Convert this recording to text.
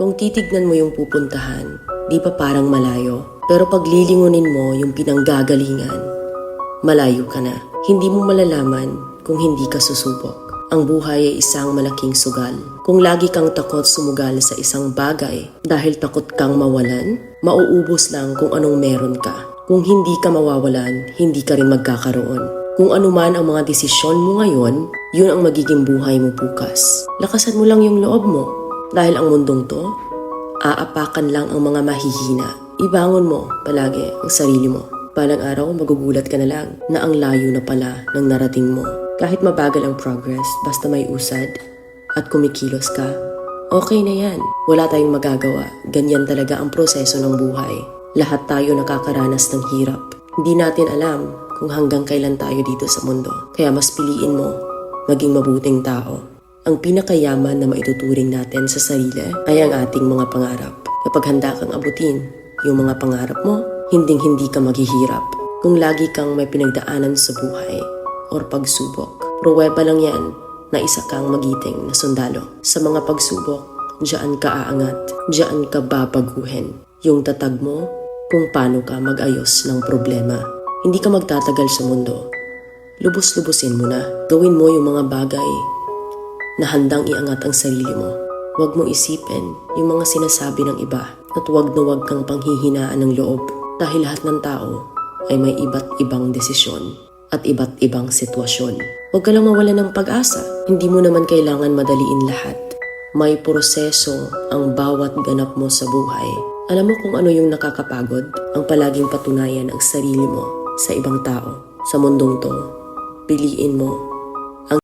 Kung titignan mo yung pupuntahan, di ba parang malayo? Pero pag lilingunin mo yung pinanggagalingan, malayo ka na. Hindi mo malalaman kung hindi ka susubok. Ang buhay ay isang malaking sugal. Kung lagi kang takot sumugal sa isang bagay dahil takot kang mawalan, mauubos lang kung anong meron ka. Kung hindi ka mawawalan, hindi ka rin magkakaroon. Kung ano man ang mga desisyon mo ngayon, yun ang magiging buhay mo bukas. Lakasan mo lang yung loob mo. Dahil ang mundong to, aapakan lang ang mga mahihina. Ibangon mo palagi ang sarili mo. Balang araw, magugulat ka na lang na ang layo na pala ng narating mo. Kahit mabagal ang progress, basta may usad at kumikilos ka, okay na yan. Wala tayong magagawa. Ganyan talaga ang proseso ng buhay. Lahat tayo nakakaranas ng hirap. Hindi natin alam kung hanggang kailan tayo dito sa mundo. Kaya mas piliin mo maging mabuting tao. Ang pinakayaman na maituturing natin sa sarili ay ang ating mga pangarap. Kapag handa kang abutin yung mga pangarap mo, hinding-hindi ka maghihirap. Kung lagi kang may pinagdaanan sa buhay or pagsubok, pruweba lang yan na isa kang magiting na sundalo. Sa mga pagsubok, diyan ka aangat, diyan ka babaguhin. Yung tatag mo kung paano ka mag-ayos ng problema. Hindi ka magtatagal sa mundo. Lubos-lubusin mo na. Gawin mo yung mga bagay na handang iangat ang sarili mo. Huwag mong isipin yung mga sinasabi ng iba at huwag na huwag kang panghihinaan ng loob dahil lahat ng tao ay may iba't ibang desisyon at iba't ibang sitwasyon. Huwag ka lang mawala ng pag-asa. Hindi mo naman kailangan madaliin lahat. May proseso ang bawat ganap mo sa buhay. Alam mo kung ano yung nakakapagod? Ang palaging patunayan ang sarili mo sa ibang tao. Sa mundong to, piliin mo